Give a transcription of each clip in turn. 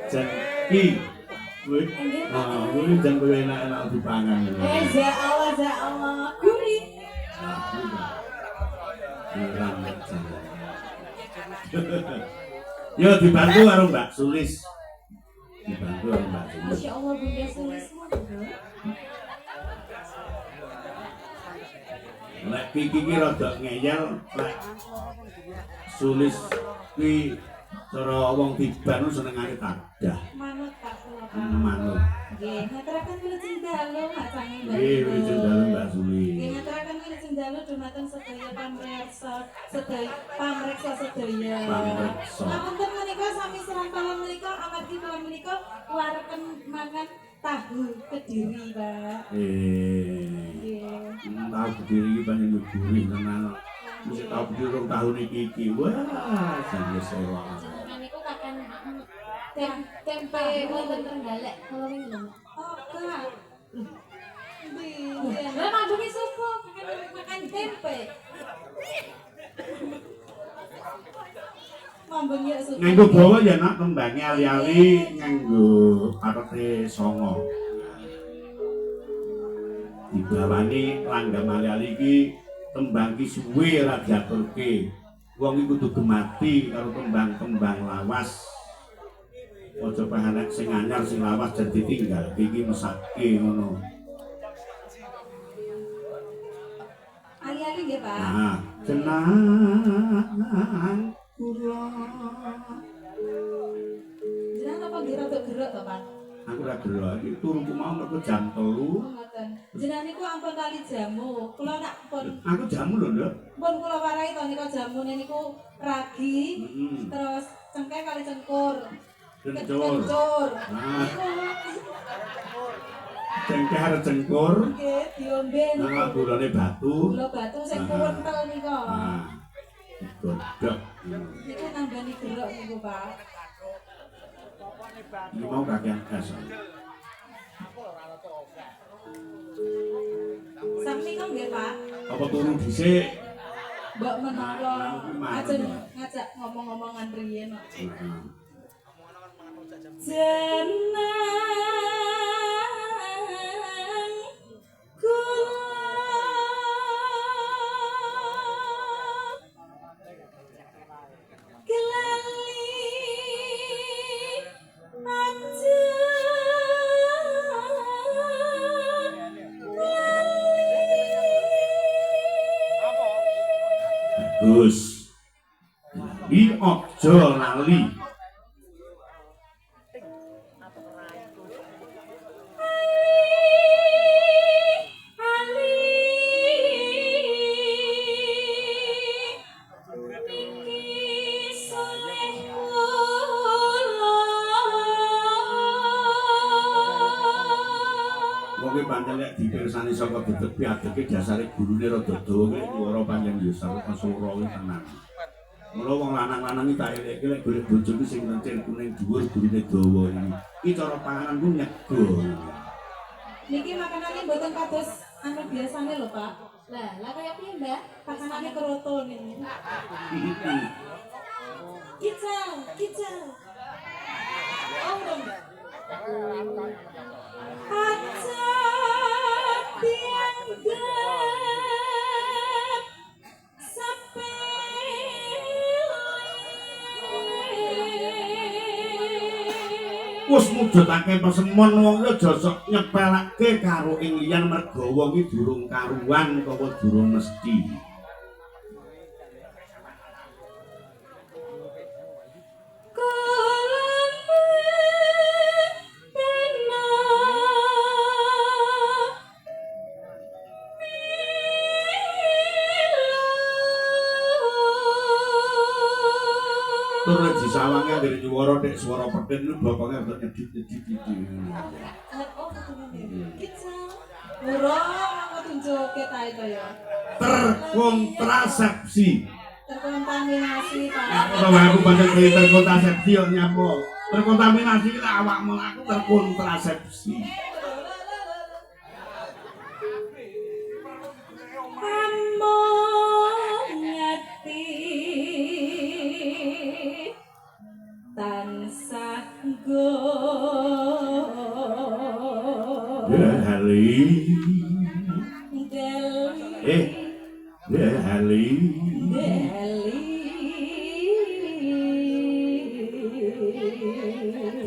jan ki kuwi kuwi jan kuwi enak-enak dipangan ya Allah gurih yo dibantu karo Mbak Sulis dibantu karo Mbak Sulis Masya Allah Bunda Sulis lek Kiki ki rada ngeyel lek Sulis kuwi cara wong Tiban senengane tadah manut Pak kula manut nggih ngaturaken wilujeng dalu Mak Cangi Mbak nggih wilujeng dalu Mbak Sulis nggih ngaturaken wilujeng dalu dumateng sedaya pamirsa sedaya ngapunten menika sami serampangan menika amargi kula menika wareken mangan tahu Kediri Pak tahu Kediri iki pancen gurih tenan wis tahu Kediri rong tahun iki wah sange sewa niku kakan tempe wonten Trenggalek kula wingi lho oh Kak Lah mabune supo makan tempe. Mambung ya supo. Nganggo bawa ya nak tembange ali-ali nganggo parete songo. Dibawani langgam ali-ali iki tembang ki suwe ora diaturke. Wong iki kudu gemati karo tembang-tembang lawas. Aja pahanek sing anyar sing lawas jan ditinggal iki mesake ngono. Ali-ali nggih, Pak. Nah, jenang kula. Jenang apa nggih rada gerok to, Pak? Aku ora gerok iki turuku mau mergo jam 3. Ngoten. Jenang niku ampun kali jamu. Kula nak pun Aku jamu lho, Nduk. Pun kula warai to nika jamune niku ragi, terus cengkeh kali cengkur. Kencur. Nah. Cengkeh arep cengkur. Nggih, diombe niku. Nah, gulane batu. Gula batu sing kuntel nika. Nah. Godhog. Niku nambani gerok niku, Pak. Iki mau kakean gas. Sami kok nggih, Pak? Apa turu dhisik? Mbok menawa ajeng ngajak ngomong-ngomongan riyen kok. Jenang kula kelali aja Bagus. Iki aja lali. Wong pancen nek dipirsani saka dedeg piadeke dasare gurune rada dawa kuwi swara pancen ya sareng swara kuwi tenan. Mula wong lanang-lanang iki tak elekke lek golek bojo ki sing lencen kuning dhuwur gurune dawa iki. Iki cara panganan ku nyego. Niki makanane mboten kados anu biasane lho, Pak. Lah kaya piye, Mbak? Pakanane keroto niku. Kicau. Oh, dong. Aja dianggap sepele. Wis mujudake pesemon wong iki aja sok nyepelake karo ing liyan merga wong iki durung karuan utawa durung mesti. Turun di sawangnya dari nyuwara dek suara petin lu bapaknya udah nyedit-nyedit gitu. Oh, kicau. Murah aku tunjuke ta itu ya. Terkontrasepsi. Terkontaminasi, Pak. Kalau aku pada kali terkontrasepsi yo nyapa? Terkontaminasi kita awakmu aku terkontrasepsi. tansah Dali Dali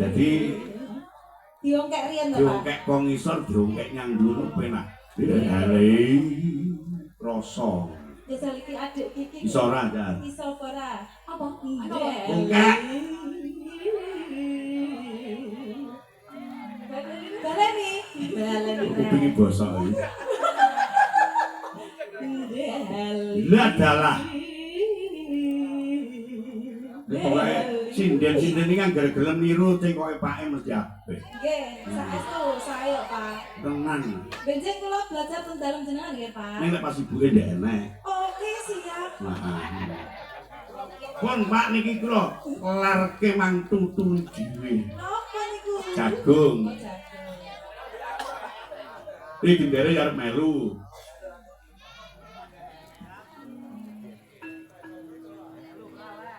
jadi diongkek riyen to Pak diongkek kok ngisor diongkek nyang dhuwur penak Dali rasa jajal iki adik iki iso ora jan iso ora apa ongkek baleni kupingi bosok iki lha dalah pokoke sinden-sinden iki kan gelem niru tekoke pake mesti apik nggih saestu saya Pak tenan benjing kula belajar teng dalem jenengan nggih Pak nek pas ibuke ndek enek oke siap pun Pak niki kula larke mantutu dhewe napa niku jagung iki gendere arep melu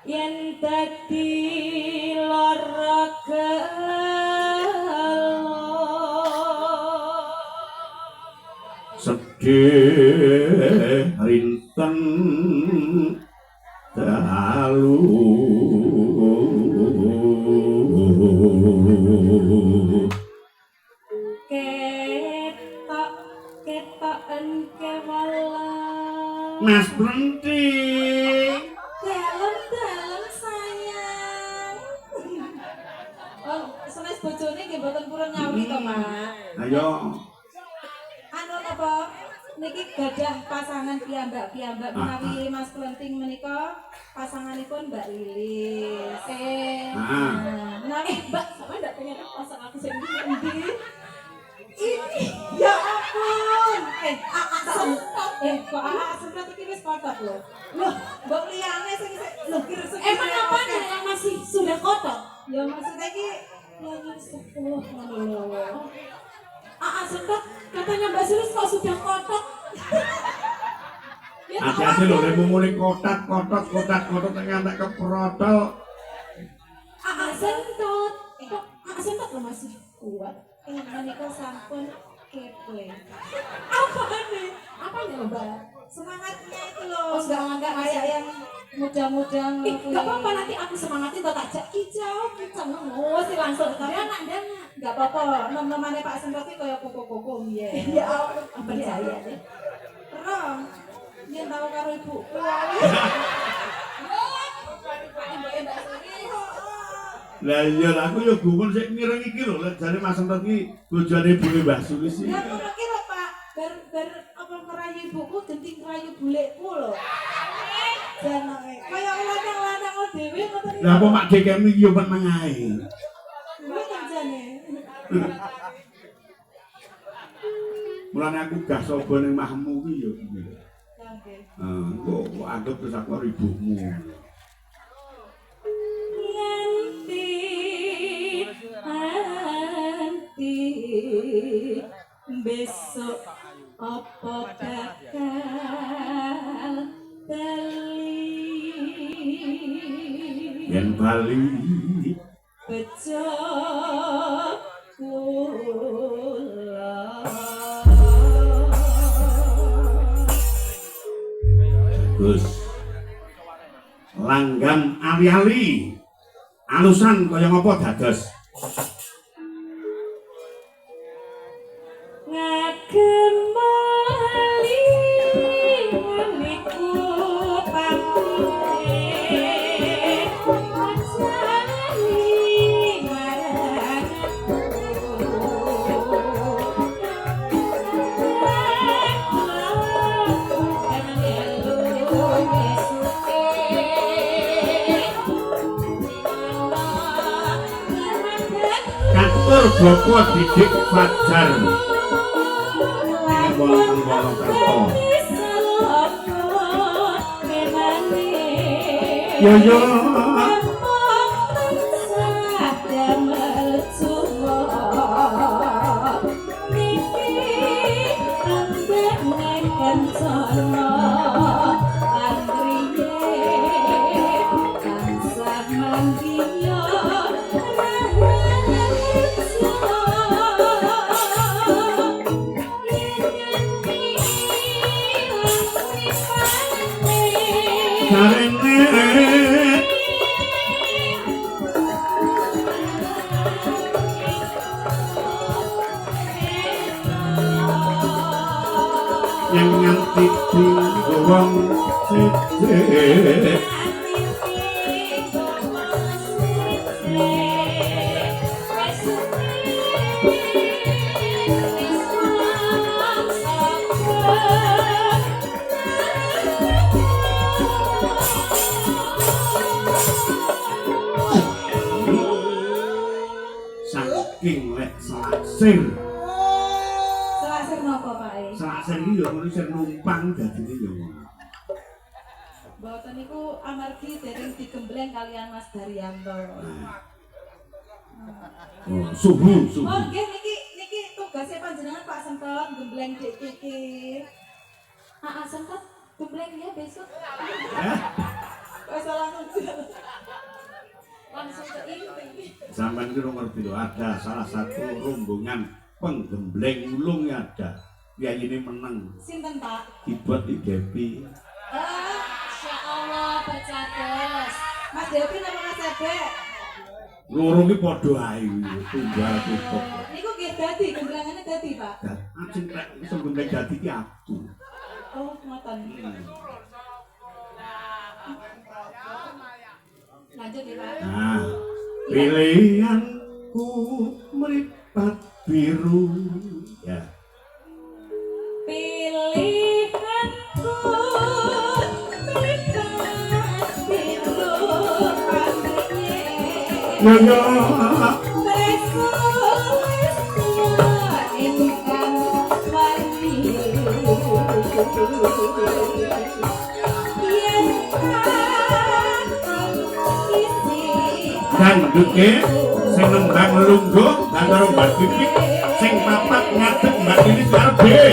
yen dadi lara sedih rinten dalu ketoken kewala Mas berhenti dalem sayang oh senes bojone nggih mboten purun nyawi to Pak ayo anu apa niki gadah pasangan piyambak menawi Mas Klenting menika pasanganipun Mbak Lilis Mbak sama ndak pengen pasang aku sing ndi ini ya ampun semprot kok semprot iki wis kotor lho mbok liyane sing emang apa yang masih sudah kotor ya maksudnya iki yang 10 ngono lho semprot katanya Mbak Sulis kok sudah kotor hati-hati lho nek muni kotak ngantek keprotol sentot kok sentot lho masih kuat menika sampun keple apa nih Mbak semangatnya itu loh enggak kayak yang muda-muda enggak apa-apa nanti aku semangatin tak ajak kicau sih langsung dana enggak apa-apa nom-nomane Pak Sentot iki kaya koko-koko piye ya ampun percaya deh terus yen tau karo ibuku lah iya aku yo gumun sik mireng iki lho lek jare Mas Sentot iki bojone ibuke Mbah Sulis iki ya ngono ki lho Pak bar apa ngerayu ibuku genting ngerayu bulekku lho janane kaya lanang-lanang dhewe ngoten lha apa mak dekemi yo meneng ae kuwi kancane mulane aku gah sapa ning mahmu ki yo nggih kok anggap terus aku ibumu besok apa bakal bali yen bali bejo kula Gus langgam ali-ali alusan kaya ngapa dados ngagem mali miku pamrih ajani marang katur bapa didik fajar bolong kerto yo yo Antri ye, tansah mandiyo saking lek Selasir. Selasir napa Pak E? Selasir iki ya ngono sing numpang dadine ya ngono. Mboten niku amargi dereng digembleng kalian Mas Daryanto. Oh, subuh. Oh nggih niki tugasnya panjenengan Pak Sempat gembleng Dik Kiki. Sempat gembleng ya besok. Wes langsung ke inti. Sampai itu ngerti loh, ada salah satu rombongan penggembleng ulung ada. Ya ini menang. Sinten Pak? Dibuat di Depi. Masya Allah, bacados. Mas Devi nama Mas Ebe. Loro ki padha ae tunggal tutup. Niku nggih dadi gemblengannya dadi, Pak. Ajeng rek iso gembleng dadi ki aku. Oh, ngoten. Lanjut ya, Pak. Nah, pilihanku meripat biru. Ya. Pilihanku meripat biru pamrih. Yo. Dan duke sing nembang lungguh dan karo Mbak Kiki sing papat ngadeg Mbak ini karbe.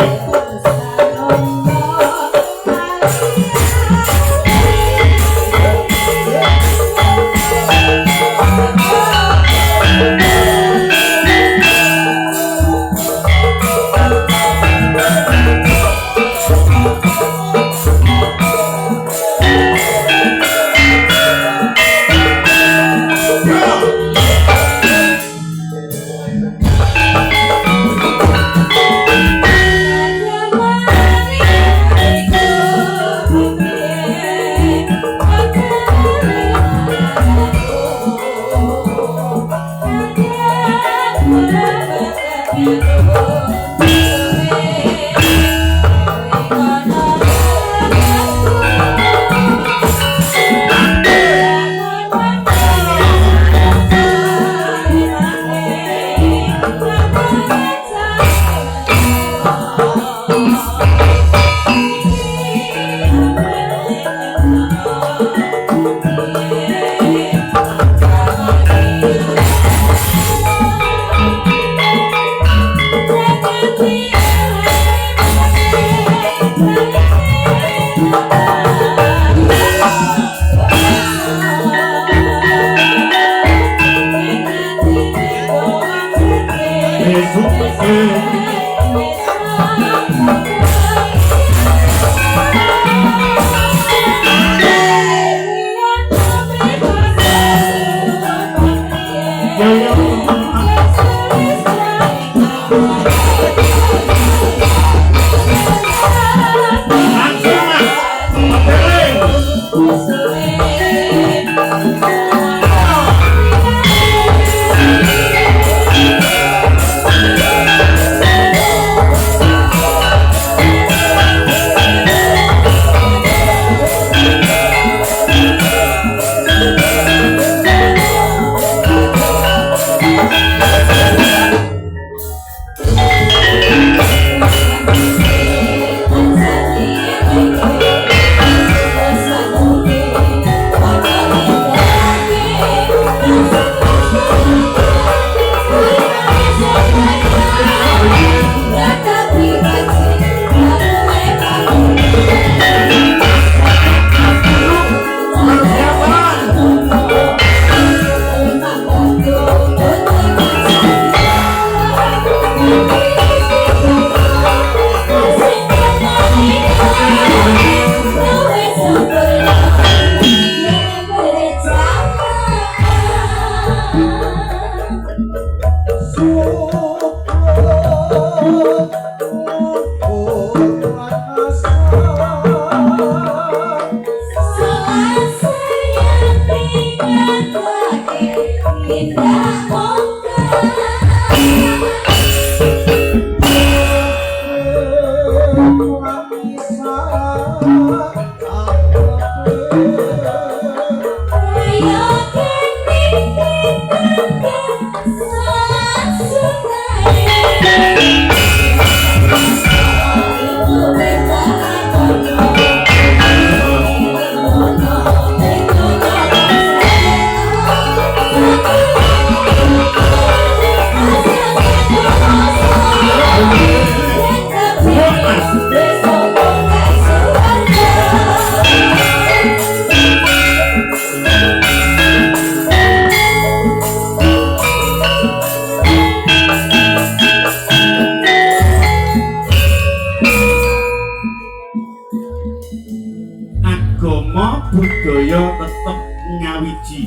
siji.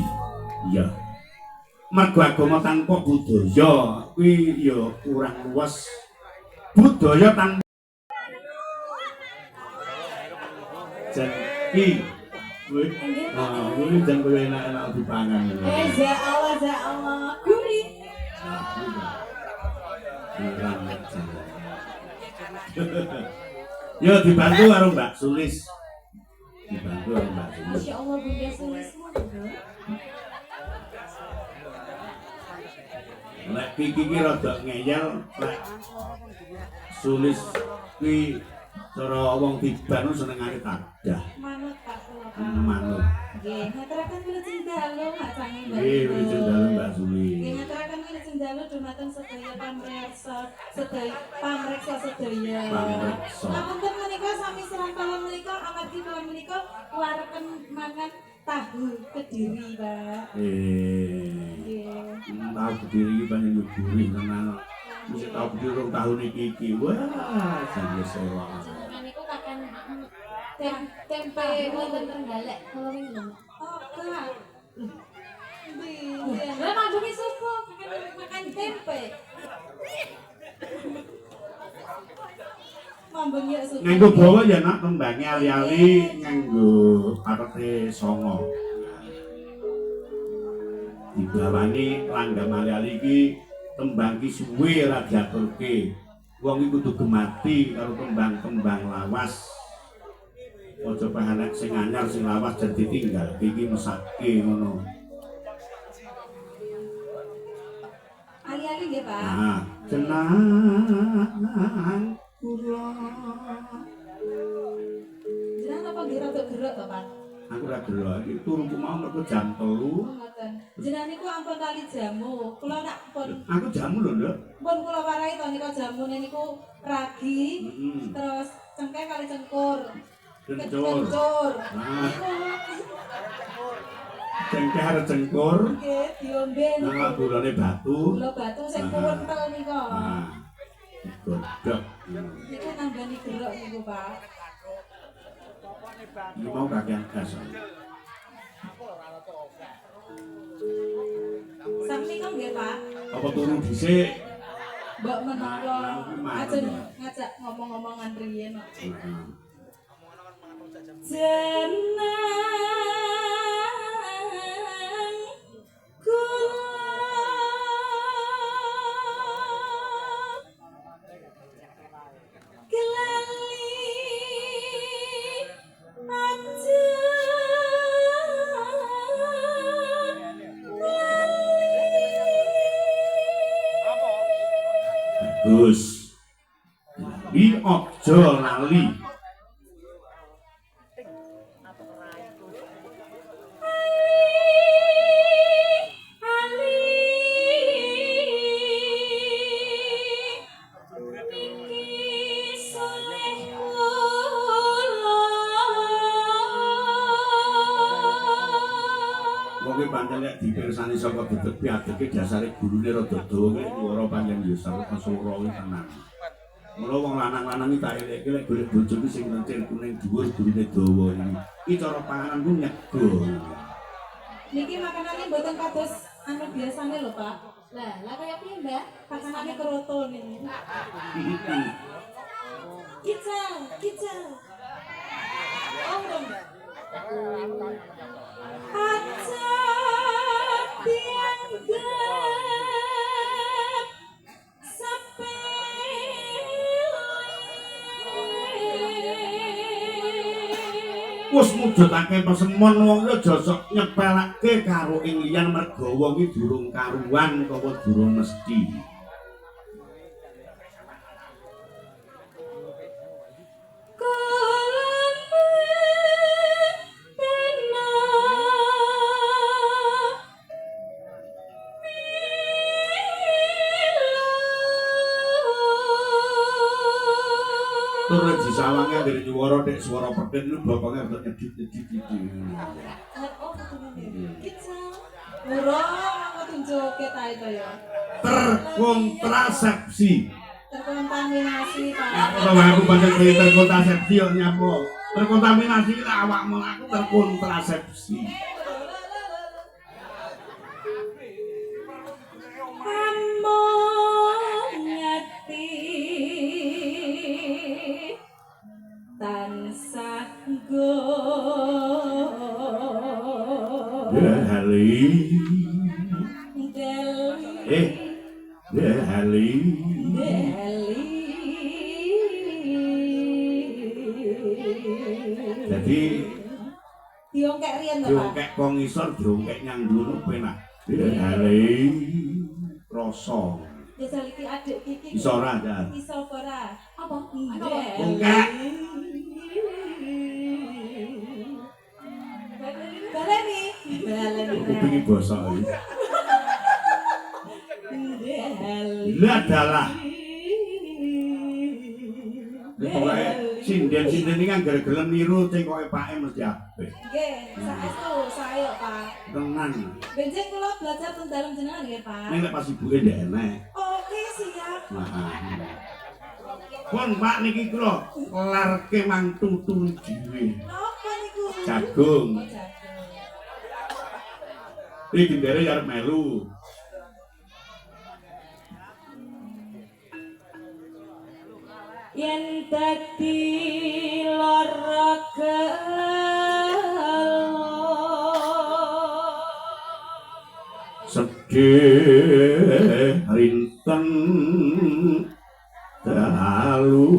Iya. Mergo agama tanpa budaya kuwi ya kurang luas. Budaya tanpa jan iki kuwi kuwi jan kuwi enak-enak dipangan. Ya Allah, gurih. Yo dibantu karo Mbak Sulis. Dibantu karo Mbak Sulis. Masya Allah, Bunda Sulismu. Lek Kiki ki rada ngeyel, lek Sulis kuwi cara wong Tiban senengane tadah. Manut Pak kula, Pak. Manut. Nggih, ngaturaken wilujeng dalu Mak Cangi Mbak. Nggih, wilujeng dalu Mbak Sulis. Nggih, ngaturaken wilujeng dalu dumateng sedaya pamreksa sedaya. Pamreksa. Ngapunten menika sami serampangan menika amargi kula menika wareken mangan tahu Kediri, Pak. Nggih. Tahu Kediri iki pancen gurih tenan. Wis tahu Kediri rong tahun iki. Wah, sange sewa. Niku kakan tempe wonten Trenggalek kula wingi. Oh, Kak. Lah mandungi supo Makan tempe. Mambeng ya sudah. Nganggo bawa ya nak tembange ali-ali nganggo parete songo. Dibawani langgam ali-ali iki tembang ki suwe ora diaturke. Wong iki kudu gemati karo tembang-tembang lawas. Aja pahanek sing anyar sing lawas jan ditinggal iki mesake ngono. Ali-ali nggih, Pak. Nah, jenang kula. Jenengan apa nggih rada gerok to, Pak? Aku ora delok iki turuku mau mergo jam 3. Ngoten. Jenengan niku ampun kali jamu. Kula nak pun Aku jamu lho, Nduk. pun kula warai to nika jamune niku ragi, terus cengkeh kali cengkur. Kencur. Kencur. Nah, cengkeh arep cengkur. Nggih, diombe niku. Nah, gulane batu. Gula batu sing kuwentel nika. Nah, godhog. Niku nambani gerok niku, Pak. Iki mau kakean gas. Sami kok nggih, Pak. Apa turu dhisik? Mbok menawa Nah, ajeng ngajak ngomong-ngomongan riyen kok. Nah. Jenang kula kelali aja Bagus. Iki aja lali. Wong ki pancen nek dipirsani saka bebek piadeke dasare gurune rada dawa kuwi swara panjang ya sareng swara kuwi tenan. Mula wong lanang-lanang iki tak elekke lek golek bojo ki sing rencil kuning dhuwur gurune dawa iki. Iki cara panganan ku nyego. Niki makanannya mboten kados anu biasane lho, Pak. Lah kaya piye, Mbak? Pakanane keroto niku. Kicau. Oh, dong. Aja dianggap sepele. Wis mujudake pesemon wong iki aja sok nyepelake karo ing liyan merga wong iki durung karuan utawa durung mesti. Turun di sawangnya dari nyuwara dek suara peken lu bapaknya udah nyedit. Oh, kicau. Murah aku joget ae to ya. Terkontrasepsi. Terkontaminasi, Pak. Kalau aku baca terkontrasepsi yo nyapo. Terkontaminasi lah awakmu aku terkontrasepsi. Deli. Deli. Deli. Jadi diongkek riyen to, Pak. diongkek kok ngisor diongkek nyang dhuwur penak. Deli. Rasa. Jajal iki adik iki. Iso ora, Jan? Iso ora? Apa? Ongkek. Baleni. Kupingi bosok iki. Deli. Lah dalah. Pokoke sinden-sinden iki kan gelem niru cengkoke pake mesti apik. Nggih, saestu saya, Pak. Tenan. Benjing kula belajar teng dalem jenengan nggih, Pak. Ning lek pas ibuke ndek enek. Oke, siap. Nah. Pun Pak niki kula larke mantutu dhewe. Napa niku? Jagung. Jagung. Iki gendere arep melu. Yen dadi lara sedih rinten dalu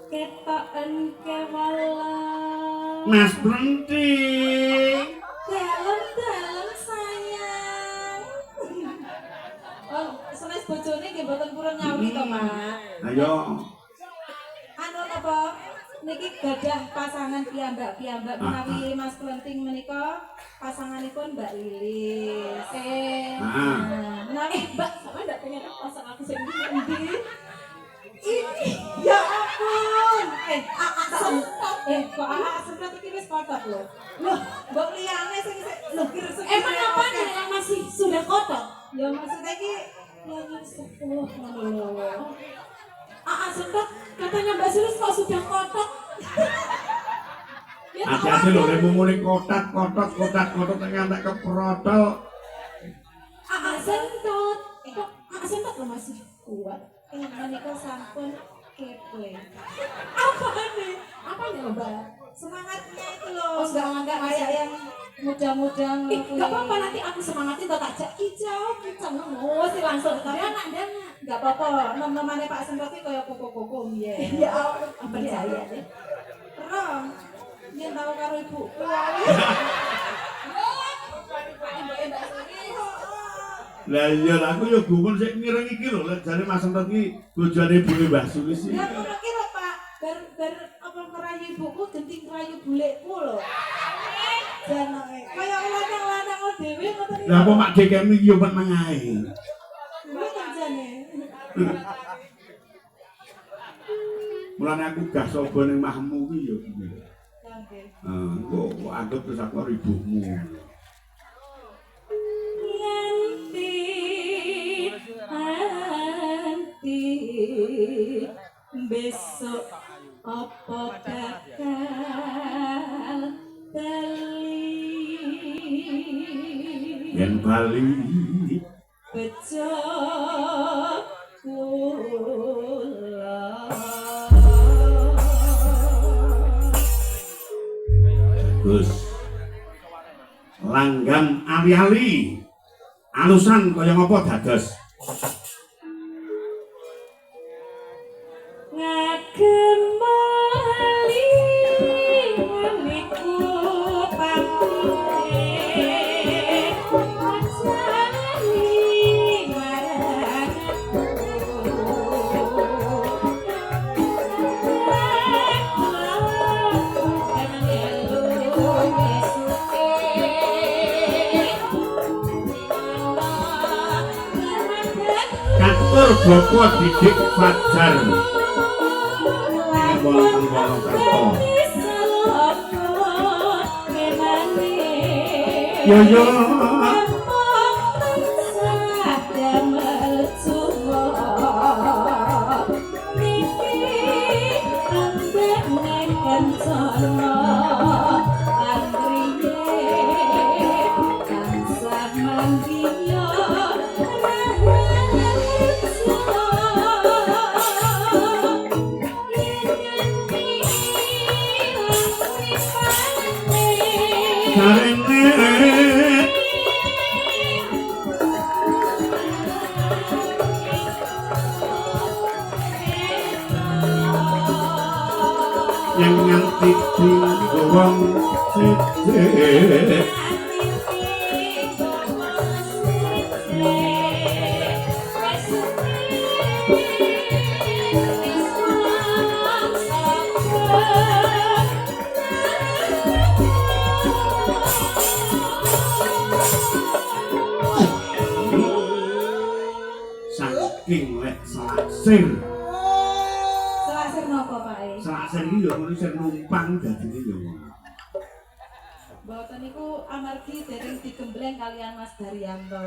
ketoken kewalan Mas berhenti dalem sayang. Oh, senes bojone nggih mboten purun nyawi to, Pak. ayo Anu apa? Niki gadah pasangan piyambak-piyambak menawi Mas Klenting menika pasanganipun Mbak Lilis. Menawi Mbak sama ndak pengen pasang aku sing ndi? Ini ya ampun. Kok semprot iki wis kotor lho. Loh, mbok liyane sing lho kira Emang apa nih yang masih sudah kotor? Ya maksudnya iki yang 10 ngono lho. Sempat katanya Mbak Sulis kok sudah kotor. Ya, hati-hati lho lek muni kotak ngantek keprotol. Sentot. Kok sentot lo masih kuat? Menika sampun keple. Apa nih Mbak? Semangatnya itu loh. Oh, semangat kayak yang muda-muda. Gak apa-apa nanti aku semangatin tak ajak kicau ngono sih langsung dana. Gak apa-apa. Nom-nomane Pak Semprot iki kaya koko-koko piye. Ya apa percaya deh. Rom. Yen tau karo ibuku. Lah iya aku yo gumun sik ngireng iki lho lek jare Mas Semprot iki bojone ibuke Mbah Sulis iki. Ya ngono ki lho Pak. Bar apa ngerayu ibuku genting ngerayu bulekku lho. Janenge kaya lanang-lanang dhewe ngoten iki. Lah apa mak dekemi yo meneng ae. Kuwi kerjane. Mulane aku gah sapa ning mahmu iki yo. Oke. Kok anggap terus aku karo ibumu. Nanti besok apa bakal bali Yen bali bejo kula Gus langgam ali-ali alusan kaya ngapa dados ngagem mali miku pamrih ajani marang katur bapa didik fajar bolong kerto yo yang nganti dinggo wong sithik saking lek selasir Selasir nopo Pak E? selasir iki ya ngono sing numpang dadine ya ngono. Mboten niku amargi dereng digembleng kalian Mas Daryanto.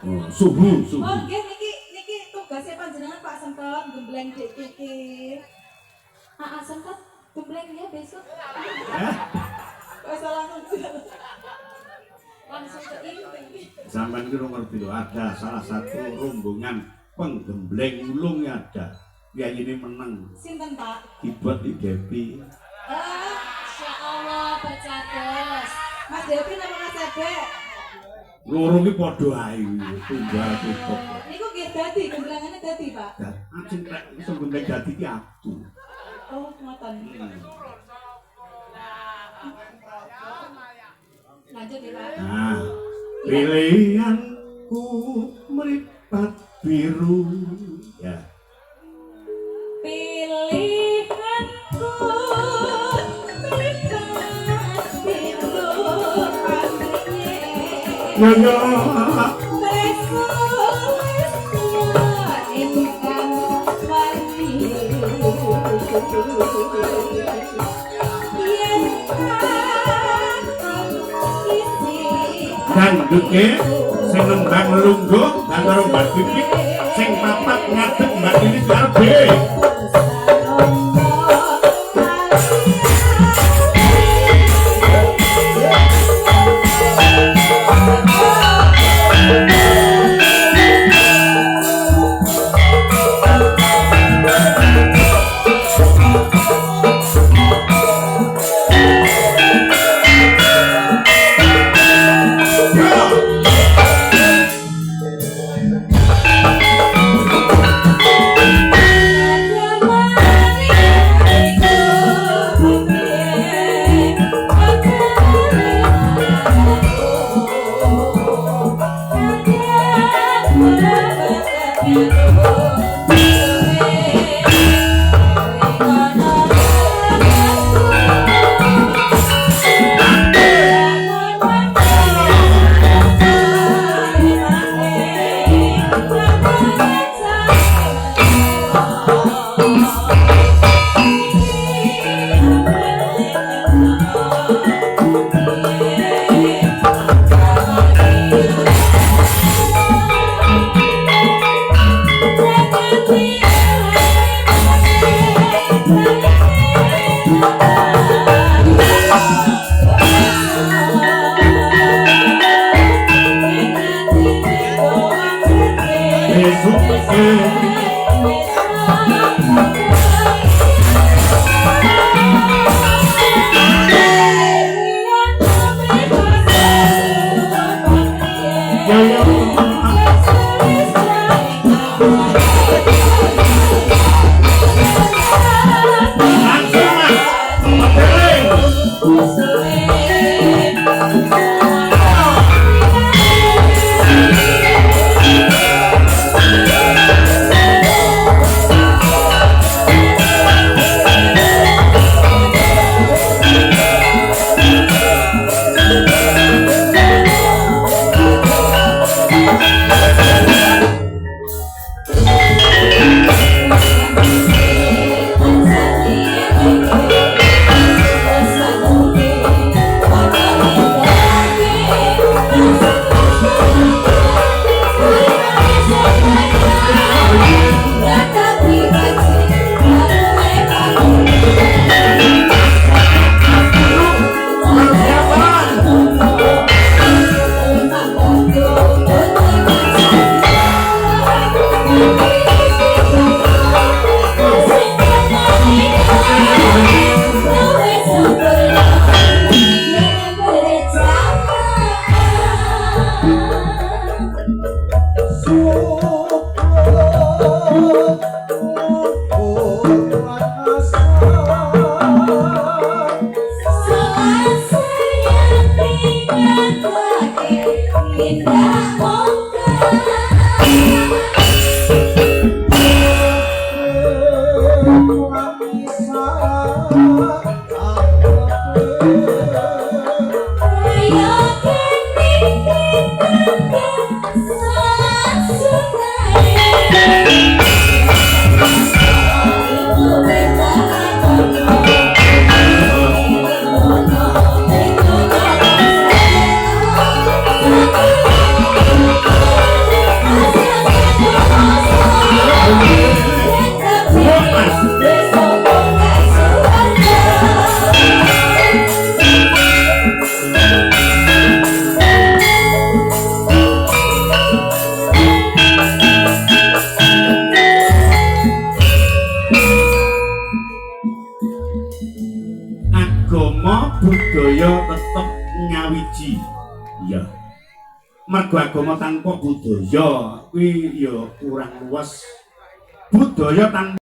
Oh, subuh. Oh nggih niki tugasnya panjenengan Pak Sempat gembleng Dik Kiki. Sempat gembleng ya besok. Wes Langsung ke ini. Sampai itu ngerti loh, ada salah satu rombongan penggembleng ulung ada yang ini menang Sinten Pak? dibuat di Depi. Masya Allah bacados. Mas Devi nama Mas Ebe. Loro ki padha ae tunggal tutup. Niku nggih dadi gemblengannya dadi Pak. Dan ajeng rek iso gembleng dadi ki aku. Oh ngoten. Lanjut ya Pak. Nah, pilihanku meripat biru ya. Pilihanku meripat biru pamrihnya. Nyonya Dangduke sing nembang lungguh dan karo Mbak Pipik sing papat ngadeg Mbak Lili Garbe. agama budaya tetep nyawiji. Iya. Mergo agama tanpa budaya kuwi ya kurang luas. Budaya tanpa